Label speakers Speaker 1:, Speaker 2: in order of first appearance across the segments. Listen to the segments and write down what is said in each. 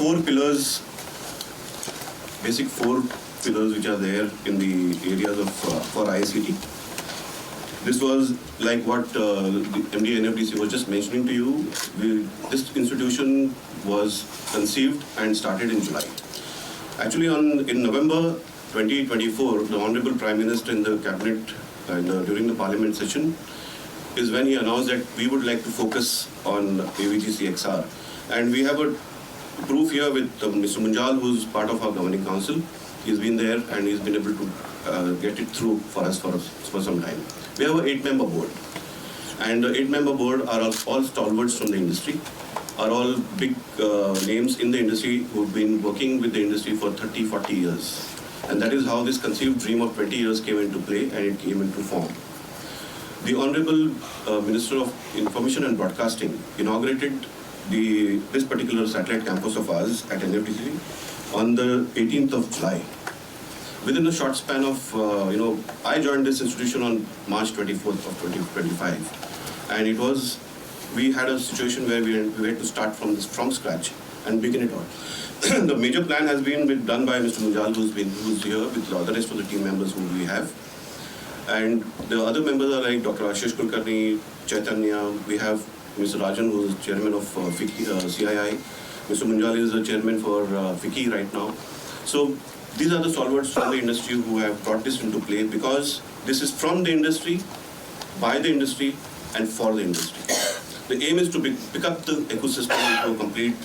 Speaker 1: four pillars, basic four pillars which are there in the areas of for IICT. This was like what the MD NFDC was just mentioning to you. This institution was conceived and started in July. Actually, in November 2024, the Honorable Prime Minister in the Cabinet during the Parliament session is when he announced that we would like to focus on AVGC XR. And we have a proof here with Mr. Munjal, who's part of our governing council. He's been there and he's been able to get it through for us for some time. We have an 8-member board. And the 8-member board are all stalwarts from the industry, are all big names in the industry who've been working with the industry for 30, 40 years. And that is how this conceived dream of 20 years came into play and it came into form. The Honorable Minister of Information and Broadcasting inaugurated this particular satellite campus of ours at NFDC on the 18th of July. Within a short span of, I joined this institution on March 24th of 2025. And we had a situation where we had to start from scratch and begin it all. The major plan has been done by Mr. Munjal, who's here with the rest of the team members who we have. And the other members are like Dr. Ashish Kulkarni, Chaitanya, we have Mr. Rajan, who is chairman of CII. Mr. Munjal is the chairman for FICCI right now. So these are the stalwarts from the industry who have brought this into play because this is from the industry, by the industry, and for the industry. The aim is to pick up the ecosystem into a complete,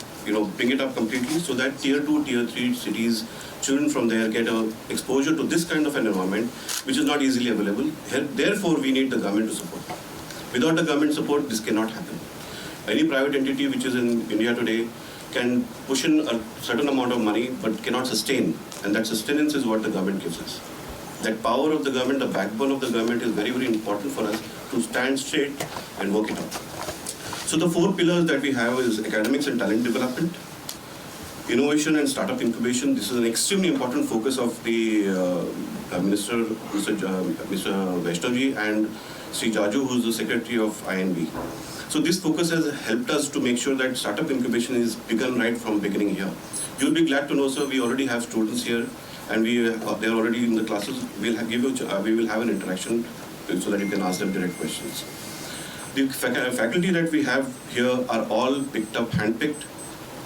Speaker 1: bring it up completely so that tier 2, tier 3 cities, children from there get exposure to this kind of an environment which is not easily available. Therefore, we need the government to support. Without the government support, this cannot happen. Any private entity which is in India today can push in a certain amount of money but cannot sustain. And that sustenance is what the government gives us. That power of the government, the backbone of the government is very, very important for us to stand straight and work it out. So the four pillars that we have is academics and talent development, innovation and startup incubation. This is an extremely important focus of the Minister, Mr. Vaishnavji and Sri Jaju, who is the Secretary of INB. So this focus has helped us to make sure that startup incubation is begun right from beginning here. You'll be glad to know, sir, we already have students here and they're already in the classes. We will have an interaction so that you can ask them direct questions. The faculty that we have here are all picked up, handpicked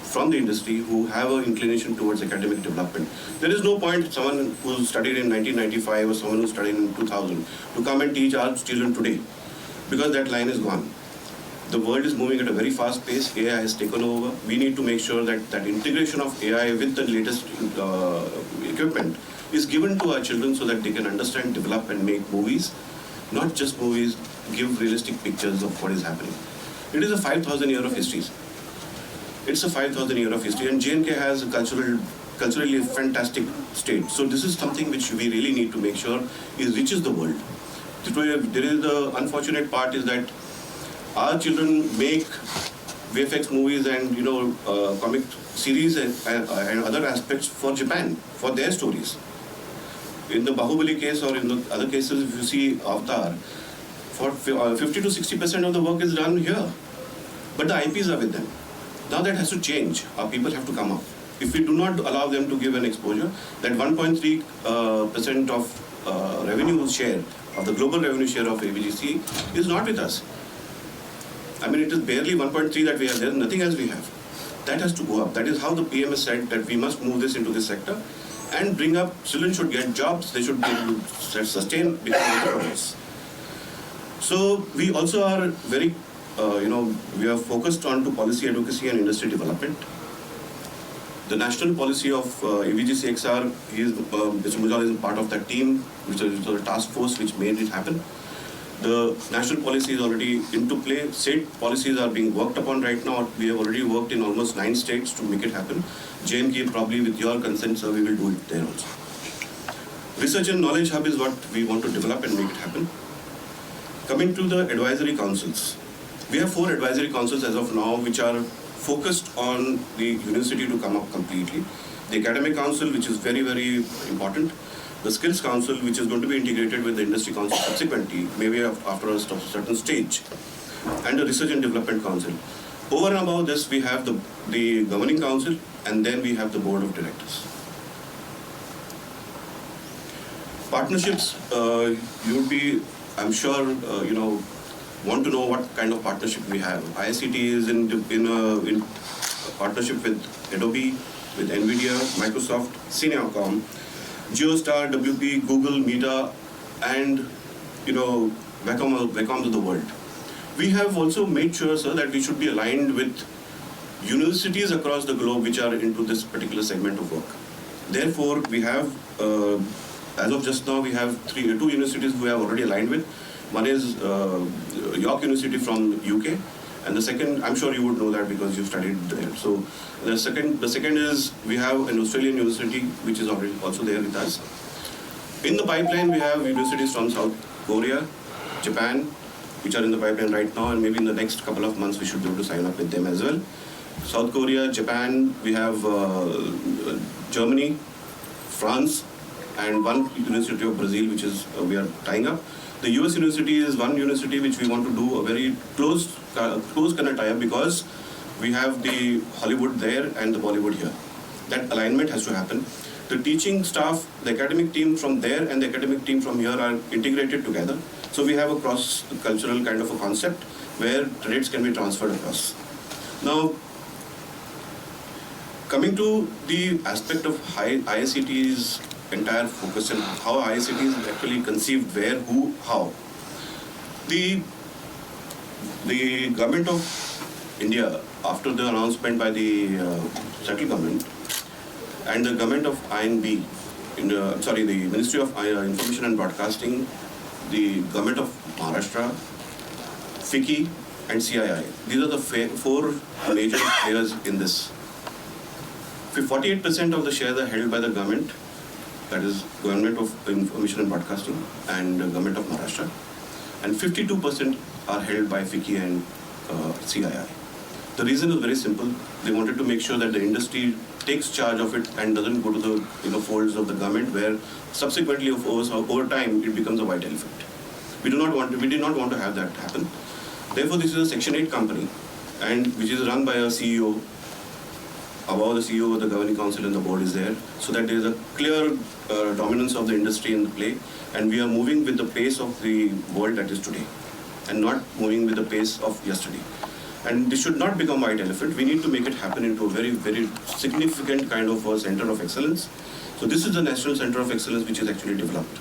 Speaker 1: from the industry who have an inclination towards academic development. There is no point someone who studied in 1995 or someone who studied in 2000 to come and teach our children today because that line is gone. The world is moving at a very fast pace. AI has taken over. We need to make sure that that integration of AI with the latest equipment is given to our children so that they can understand, develop and make movies. Not just movies, give realistic pictures of what is happening. It is a 5,000 year of history. It's a 5,000 year of history and JNK has a culturally fantastic state. So this is something which we really need to make sure reaches the world. There is the unfortunate part is that our children make VFX movies and comic series and other aspects for Japan, for their stories. In the Bahubali case or in the other cases, if you see Avatar, for 50 to 60% of the work is done here. But the IPs are with them. Now that has to change. Our people have to come up. If we do not allow them to give an exposure, that 1.3% of revenue share, of the global revenue share of AVGC is not with us. I mean, it is barely 1.3 that we have. There is nothing else we have. That has to go up. That is how the PM has said that we must move this into this sector and bring up, children should get jobs, they should be able to sustain because of the progress. So we also are very, we are focused on to policy advocacy and industry development. The national policy of AVGC XR, Mr. Mujal is part of that team, which is a task force which made it happen. The national policy is already into play. State policies are being worked upon right now. We have already worked in almost 9 states to make it happen. JNK, probably with your consent, sir, we will do it there also. Research and knowledge hub is what we want to develop and make it happen. Coming to the advisory councils. We have 4 advisory councils as of now, which are focused on the university to come up completely. The academic council, which is very, very important. The Skills Council, which is going to be integrated with the Industry Council subsequently, maybe after a certain stage, and the Research and Development Council. Over and above this, we have the Governing Council, and then we have the board of directors. Partnerships, you would be, I'm sure, want to know what kind of partnership we have. IICT is in partnership with Adobe, with NVIDIA, Microsoft, Cineacom, JioStar, WP, Google, Meta, and Wacom to the world. We have also made sure, sir, that we should be aligned with universities across the globe which are into this particular segment of work. Therefore, we have, as of just now, we have two universities who have already aligned with. One is York University from UK, and the second, I'm sure you would know that because you studied there. So the second is we have an Australian university which is already also there with us. In the pipeline, we have universities from South Korea, Japan, which are in the pipeline right now, and maybe in the next couple of months we should be able to sign up with them as well. South Korea, Japan, we have Germany, France, and one university of Brazil, which is we are tying up. The US university is one university which we want to do a very close kind of tie-up because we have the Hollywood there and the Bollywood here. That alignment has to happen. The teaching staff, the academic team from there and the academic team from here are integrated together. So we have a cross-cultural kind of a concept where credits can be transferred across. Now, coming to the aspect of IICT's entire focus and how IICT is actually conceived, where, who, how. The government of India, after the announcement by the central government and the government of INB, the Ministry of Information and Broadcasting, the government of Maharashtra, FICCI and CII. These are the four major players in this. 48% of the shares are held by the government, that is Government of Information and Broadcasting and Government of Maharashtra, and 52% are held by FICCI and CII. The reason is very simple. They wanted to make sure that the industry takes charge of it and doesn't go to the folds of the government, where subsequently over time it becomes a white elephant. We did not want to have that happen. Therefore, this is a Section 8 company, and which is run by a CEO. Above the CEO, the governing council and the board is there, so that there is a clear dominance of the industry in the play, and we are moving with the pace of the world that is today, and not moving with the pace of yesterday. And this should not become white elephant. We need to make it happen into a very, very significant kind of a center of excellence. So this is the National Center of Excellence which is actually developed.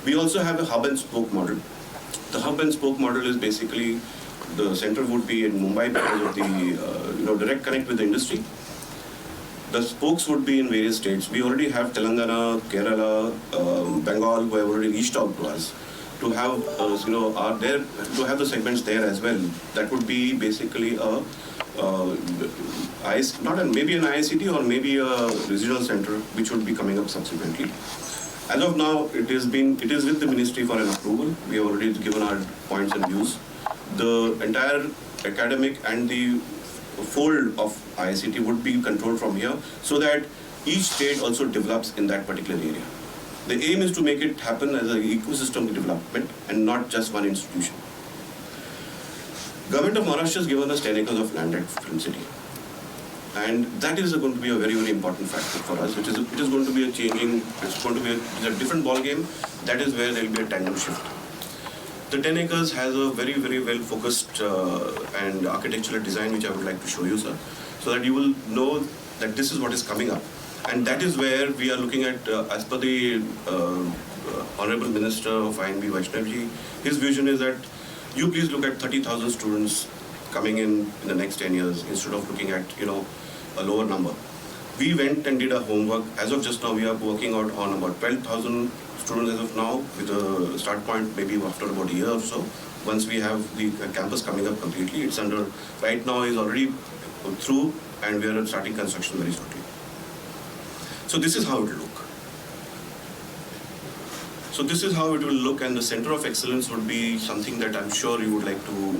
Speaker 1: We also have a hub and spoke model. The hub and spoke model is basically the center would be in Mumbai because of the direct connect with the industry. The spokes would be in various states. We already have Telangana, Kerala, Bengal, who have already reached out to us to have, are there to have the segments there as well. That would be basically maybe an IICT or maybe a regional center, which would be coming up subsequently. As of now, it is with the ministry for an approval. We have already given our points and views. The entire academic and the fold of IICT would be controlled from here, so that each state also develops in that particular area. The aim is to make it happen as an ecosystem development and not just one institution. Government of Maharashtra has given us 10 acres of land at Film City, and that is going to be a very, very important factor for us. It is going to be it's going to be a different ball game. That is where there will be a tandem shift. The 10 acres has a very, very well focused and architectural design, which I would like to show you, sir, so that you will know that this is what is coming up. And that is where we are looking at, as per the Honorable Minister of INB, Vaishnavji, his vision is that you please look at 30,000 students coming in the next 10 years instead of looking at, a lower number. We went and did our homework. As of just now, we are working out on about 12,000 students as of now, with a start point maybe after about a year or so. Once we have the campus coming up completely, it's right now is already through, and we are starting construction very shortly. So this is how it will look. So this is how it will look, and the Center of Excellence would be something that I'm sure you would like to,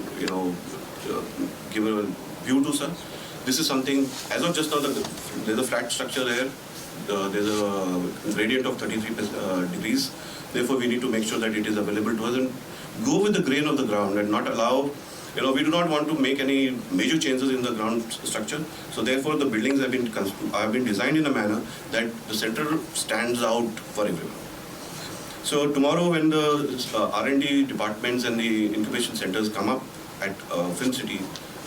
Speaker 1: give a view to, sir. This is something, as of just now, there's a flat structure there. There's a gradient of 33 degrees. Therefore, we need to make sure that it is available to us and go with the grain of the ground and not allow we do not want to make any major changes in the ground structure. So therefore, the buildings have been designed in a manner that the center stands out for everyone. So tomorrow, when the R&D departments and the incubation centers come up at Film City,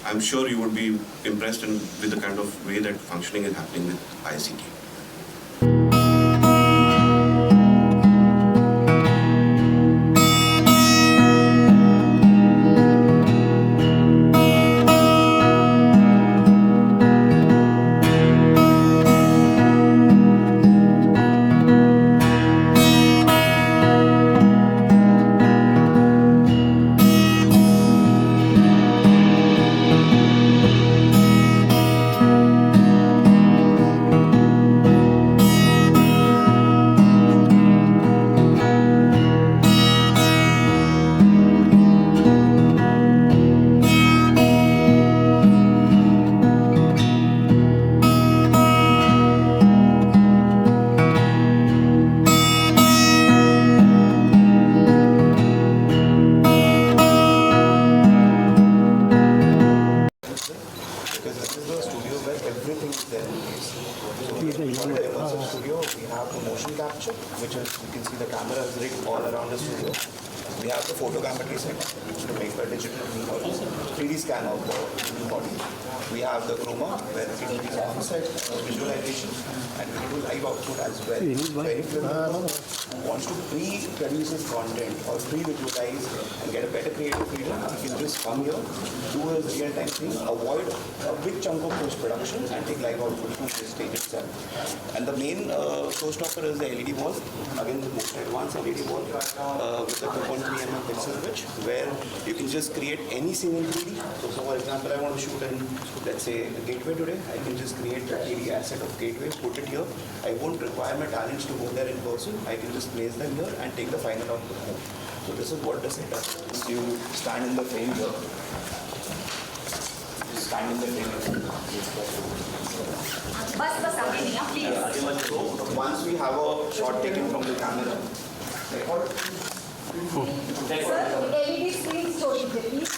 Speaker 1: I'm sure you would be impressed with the kind of way that functioning is happening with IICT.
Speaker 2: Motion capture, which is, you can see the camera is rigged all around the studio. We have the photogrammetry center to make a digital 3D scan of the body. We have the chroma, where we can do on-set visualization, and we can do live output as well. So any film wants to pre-produce his content or pre-visualize and get a better creative freedom, he can just come here, do his real-time thing, avoid a big chunk of post-production, and take live output from the stage itself. And the main showstopper is the LED wall. Again, the most advanced LED wall with the 2.3 mm pixel pitch, where you can just create any scene in 3D. So for example, I want to shoot in, let's say, a gateway today. I can just create a 3D asset of gateway, put it here. I won't require my talents to go there in person. I can just place them here and take the final output home. So this is what the set does. You stand in the frame here. Stand in the frame. So once we have a shot taken from the camera, record.
Speaker 3: Sir, LED screen story, please.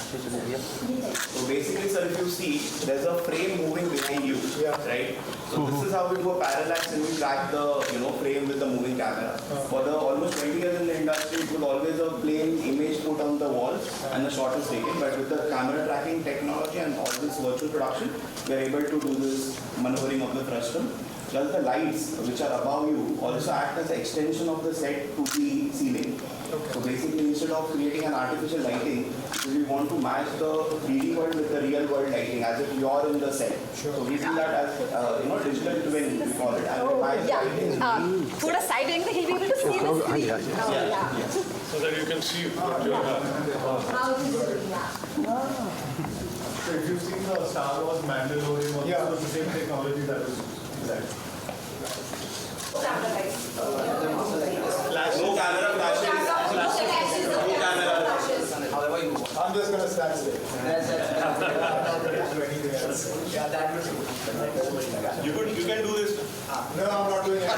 Speaker 2: So basically, sir, if you see, there's a frame moving behind you, right? So this is how we go parallax and we track the frame with the moving camera. For the almost 20 years in the industry, it was always a plain image put on the wall and the shot is taken. But with the camera tracking technology and all this virtual production, we are able to do this maneuvering of the frustum. Plus the lights which are above you also act as an extension of the set to the ceiling. Okay. So basically, instead of creating an artificial lighting, we want to match the 3D world with the real world lighting as if you are in the set. Sure. So we see that as digital twin, we call it.
Speaker 3: Thoda side देंगे, he'll be able to see the screen.
Speaker 2: Yeah.
Speaker 4: So that you can see what you have.
Speaker 3: How it is.
Speaker 4: So if you've seen the Star Wars Mandalorian, it's the same technology that is there.
Speaker 3: Camera lights.
Speaker 2: No camera flashes. No camera flashes.
Speaker 4: I'm just going to stand still.
Speaker 2: Yeah, that would be. You can do this.
Speaker 4: No, I'm not doing it.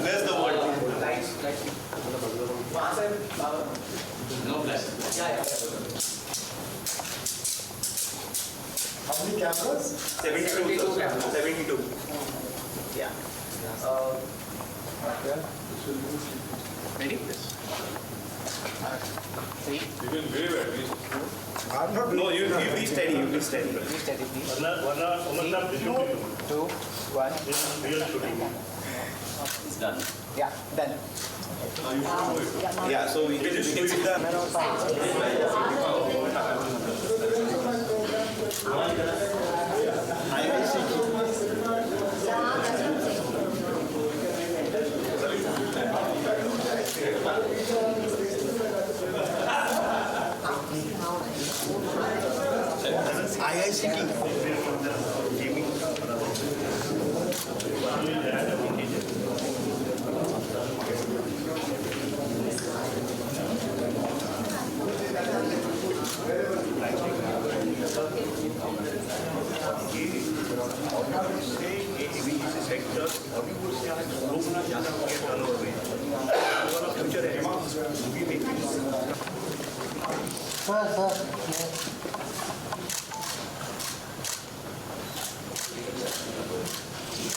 Speaker 2: Where's the word? No flash.
Speaker 4: How many cameras?
Speaker 2: 72. Yeah. Ready?
Speaker 4: You can wave at least.
Speaker 2: I'm not. No, you be steady. You be steady.
Speaker 5: Be steady, please.
Speaker 4: 2,
Speaker 5: 1.
Speaker 4: Real shooting.
Speaker 5: It's done. Yeah, done.
Speaker 2: Yeah, so we can see the IICT.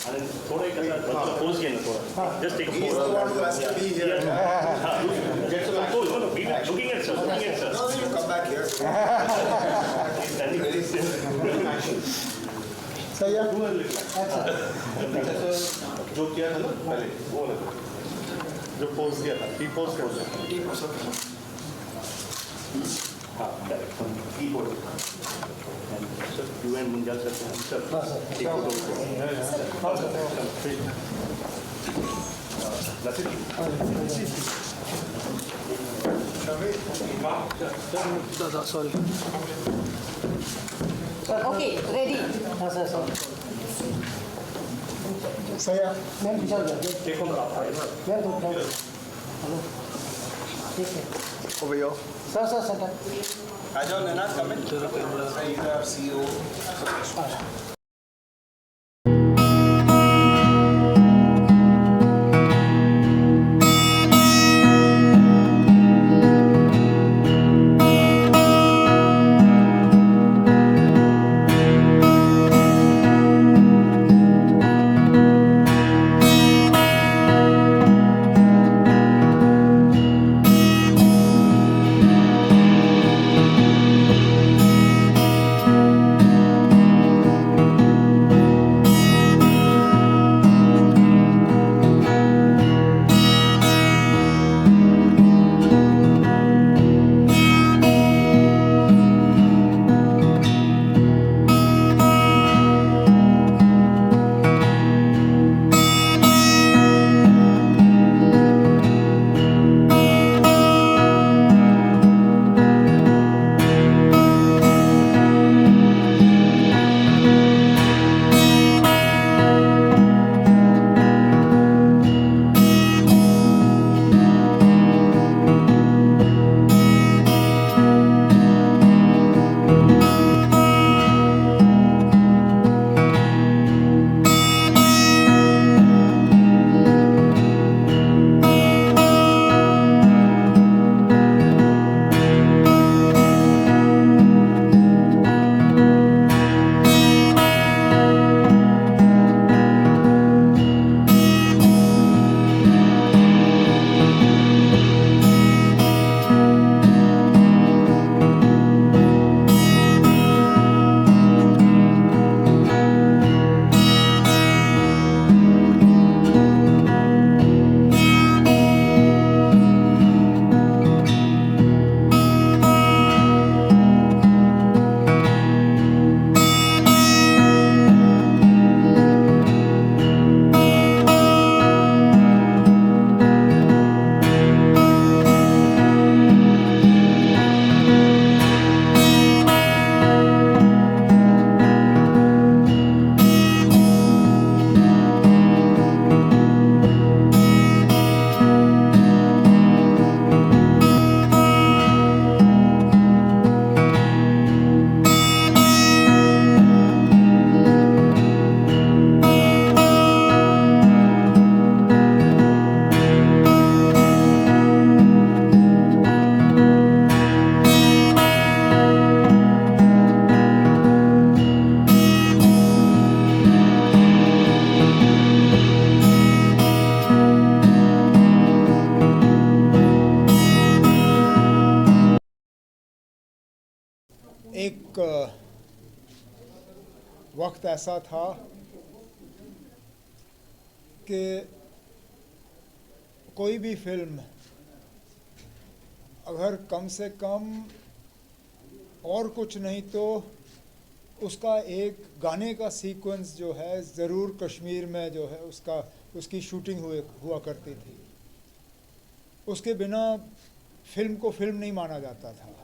Speaker 6: आणि थोडं एक असं pose घे ना थोडं just एक
Speaker 2: He is the one who has to be here.
Speaker 6: Looking at sir looking at sir
Speaker 2: No, you come back here.
Speaker 4: सही है जो किया था ना पहले वो वाला जो पोज किया था टी पोज कर दो
Speaker 6: हाँ direct keyboard sir you and Munjal sir sir एक
Speaker 3: Okay, ready.
Speaker 4: सही है
Speaker 2: Over here. Ajay, Nana, come in. Sir, you are CEO.
Speaker 4: एक वक्त ऐसा था कि कोई भी फिल्म अगर कम से कम और कुछ नहीं तो उसका एक गाने का सीक्वेंस जो है ज़रूर कश्मीर में जो है उसकी शूटिंग हुआ करती थी। उसके बिना फिल्म को फिल्म नहीं माना जाता था।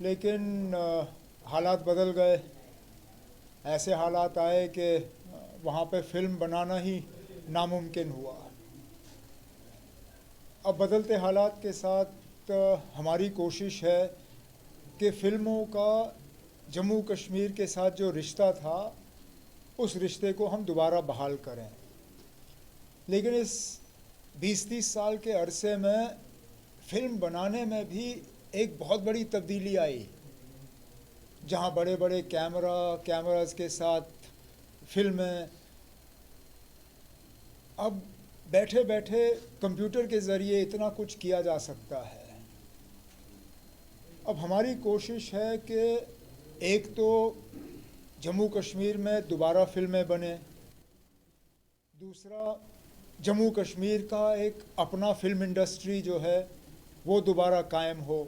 Speaker 4: लेकिन हालात बदल गए, ऐसे हालात आए कि वहाँ पे फिल्म बनाना ही नामुमकिन हुआ। अब बदलते हालात के साथ हमारी कोशिश है कि फ़िल्मों का जम्मू कश्मीर के साथ जो रिश्ता था उस रिश्ते को हम दोबारा बहाल करें। लेकिन इस 20-30 साल के अरसे में फ़िल्म बनाने में भी एक बहुत बड़ी तब्दीली आई, जहाँ बड़े बड़े कैमरास के साथ फिल्में, अब बैठे बैठे कंप्यूटर के ज़रिए इतना कुछ किया जा सकता है। अब हमारी कोशिश है कि एक तो जम्मू कश्मीर में दोबारा फिल्में बने, दूसरा जम्मू कश्मीर का एक अपना फिल्म इंडस्ट्री जो है वो दोबारा कायम हो,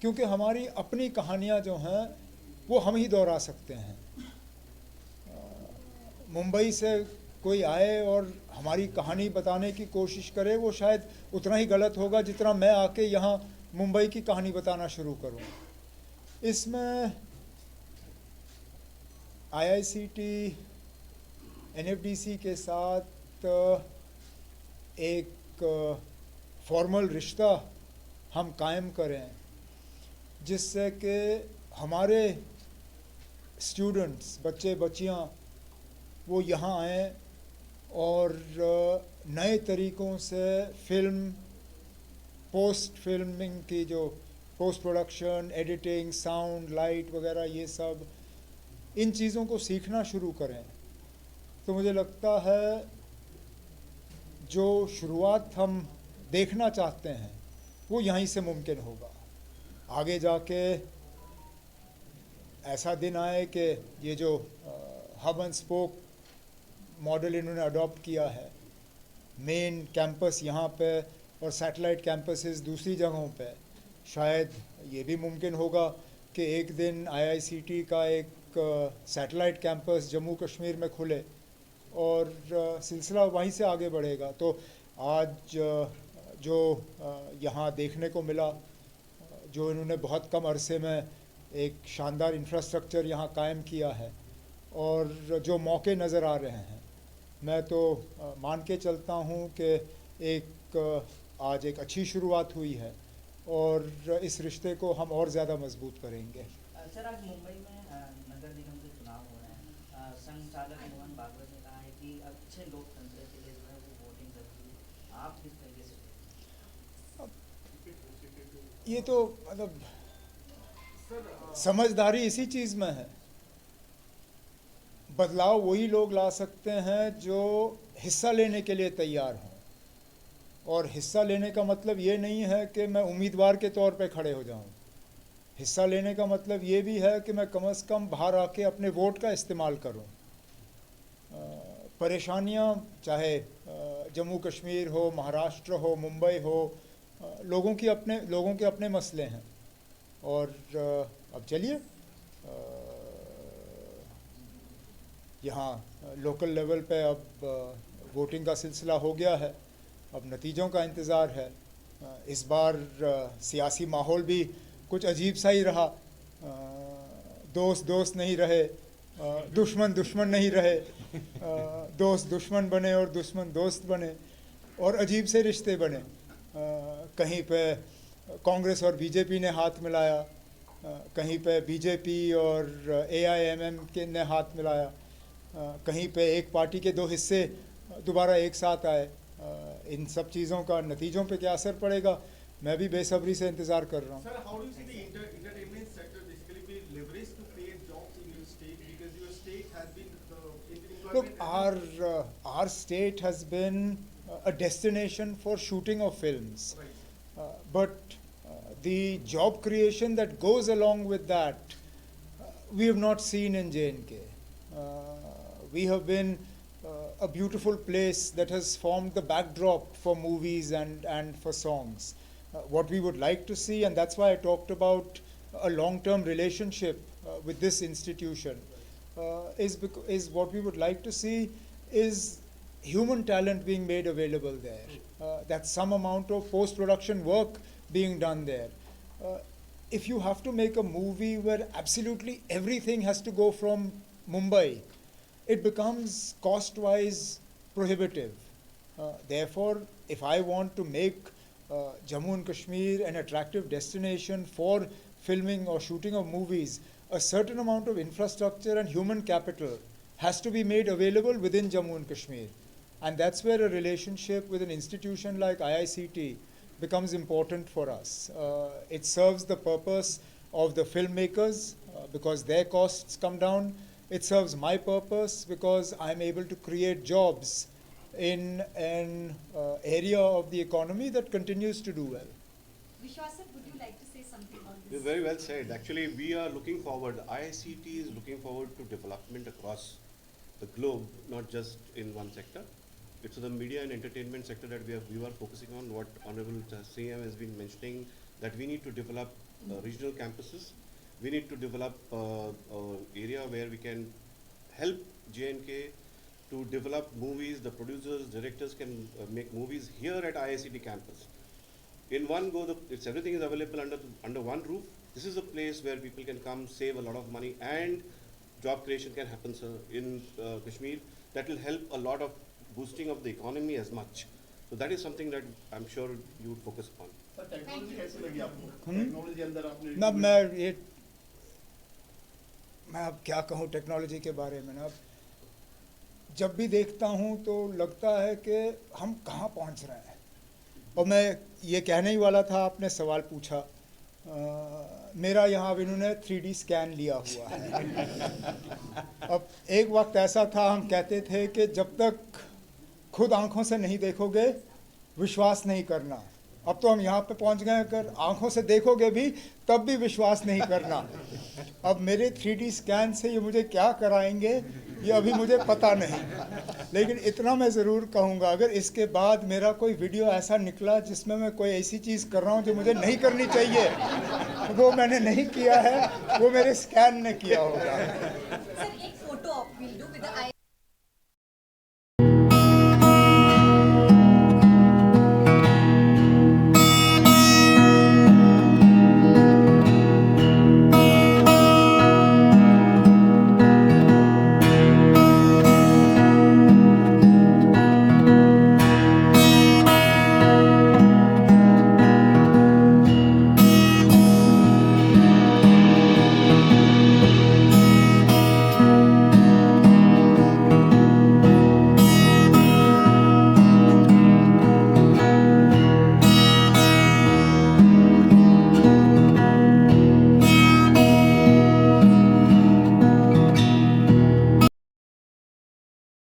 Speaker 4: क्योंकि हमारी अपनी कहानियाँ जो हैं वो हम ही दोहरा सकते हैं। मुंबई से कोई आए और हमारी कहानी बताने की कोशिश करे, वो शायद उतना ही गलत होगा जितना मैं आके यहाँ मुंबई की कहानी बताना शुरू करूँ। इसमें IICT, NFDC के साथ एक फॉर्मल रिश्ता हम कायम करें, जिससे कि हमारे स्टूडेंट्स, बच्चे बच्चियाँ, वो यहाँ आएँ और नए तरीक़ों से फिल्म, पोस्ट फिल्मिंग की जो post production, editing, sound, light वगैरह, ये सब इन चीज़ों को सीखना शुरू करें। तो मुझे लगता है जो शुरुआत हम देखना चाहते हैं वो यहीं से मुमकिन होगा। आगे जाके ऐसा दिन आए कि ये जो हब एंड स्पोक मॉडल इन्होंने अडॉप्ट किया है, मेन कैंपस यहाँ पे और सैटेलाइट कैंपसेस दूसरी जगहों पे, शायद ये भी मुमकिन होगा कि एक दिन IICT का एक सैटेलाइट कैंपस जम्मू कश्मीर में खुले और सिलसिला वहीं से आगे बढ़ेगा। तो आज जो यहाँ देखने को मिला, जो इन्होंने बहुत कम अरसे में एक शानदार इंफ्रास्ट्रक्चर यहाँ कायम किया है और जो मौके नज़र आ रहे हैं, मैं तो मान के चलता हूँ कि आज एक अच्छी शुरुआत हुई है और इस रिश्ते को हम और ज़्यादा मजबूत करेंगे।
Speaker 5: सर, आज मुंबई में नगर निगम के चुनाव हो रहे हैं। संचालक मोहन भागवत ने कहा है कि अच्छे लोकतंत्र के लिए जो है वो वोटिंग जरूरी है। आप किस तरीके से?
Speaker 4: ये तो मतलब समझदारी इसी चीज़ में है। बदलाव वही लोग ला सकते हैं जो हिस्सा लेने के लिए तैयार हों, और हिस्सा लेने का मतलब ये नहीं है कि मैं उम्मीदवार के तौर पे खड़े हो जाऊं। हिस्सा लेने का मतलब ये भी है कि मैं कम से कम बाहर आके अपने वोट का इस्तेमाल करूं। परेशानियां चाहे जम्मू कश्मीर हो, महाराष्ट्र हो, मुंबई हो, लोगों के अपने मसले हैं। और अब चलिए, यहाँ लोकल लेवल पे अब वोटिंग का सिलसिला हो गया है, अब नतीजों का इंतज़ार है। इस बार सियासी माहौल भी कुछ अजीब सा ही रहा। दोस्त दोस्त नहीं रहे, दुश्मन दुश्मन नहीं रहे, दोस्त दुश्मन बने और दुश्मन दोस्त बने, और अजीब से रिश्ते बने। कहीं पे कांग्रेस और बीजेपी ने हाथ मिलाया, कहीं पे बीजेपी और AIMM के ने हाथ मिलाया, कहीं पे एक पार्टी के दो हिस्से दोबारा एक साथ आए। इन सब चीज़ों का नतीजों पे क्या असर पड़ेगा, मैं भी बेसब्री से इंतज़ार कर रहा हूँ।
Speaker 7: Sir, how do you see the entertainment sector basically be leveraged to create jobs in your state, because your state has been
Speaker 4: Look,
Speaker 7: employment.
Speaker 4: our state has been a destination for shooting of films, but the job creation that goes along with that, we have not seen in J&K. We have been a beautiful place that has formed the backdrop for movies and for songs. What we would like to see, and that's why I talked about a long-term relationship with this institution, is what we would like to see is human talent being made available there, that some amount of post-production work being done there. If you have to make a movie where absolutely everything has to go from Mumbai, it becomes cost-wise prohibitive. Therefore, if I want to make Jammu and Kashmir an attractive destination for filming or shooting of movies, a certain amount of infrastructure and human capital has to be made available within Jammu and Kashmir. And that's where a relationship with an institution like IICT becomes important for us. It serves the purpose of the filmmakers because their costs come down. It serves my purpose because I'm able to create jobs in an area of the economy that continues to do well.
Speaker 3: Vishwas sir, would you like to say something on
Speaker 6: You're
Speaker 3: this?
Speaker 6: very well said. Actually, we are looking forward, IICT is looking forward to development across the globe, not just in one sector. It's the media and entertainment sector that we are focusing on. What Honorable CM has been mentioning, that we need to develop regional campuses. We need to develop area where we can help J&K to develop movies. The producers, directors can make movies here at IICT campus. In one go, everything is available under one roof. This is a place where people can come, save a lot of money, and job creation can happen, sir, in Kashmir. That will help a lot of boosting of the economy as much. So that is something that I'm sure you would focus upon.
Speaker 7: Sir technology कैसी लगी आपको? Technology अंदर आपने
Speaker 4: ना मैं अब क्या कहूँ टेक्नोलॉजी के बारे में ना, अब जब भी देखता हूँ तो लगता है कि हम कहाँ पहुँच रहे हैं। और मैं ये कहने ही वाला था, आपने सवाल पूछा, मेरा यहाँ अब इन्होंने 3D स्कैन लिया हुआ है। अब एक वक्त ऐसा था, हम कहते थे कि जब तक खुद आंखों से नहीं देखोगे विश्वास नहीं करना। अब तो हम यहाँ पे पहुँच गए, अगर आंखों से देखोगे भी तब भी विश्वास नहीं करना। अब मेरे 3D स्कैन से ये मुझे क्या कराएंगे ये अभी मुझे पता नहीं, लेकिन इतना मैं ज़रूर कहूँगा, अगर इसके बाद मेरा कोई वीडियो ऐसा निकला जिसमें मैं कोई ऐसी चीज़ कर रहा हूँ जो मुझे नहीं करनी चाहिए, वो मैंने नहीं किया है, वो मेरे स्कैन ने किया होगा।
Speaker 3: Sir, एक photo op we'll do with the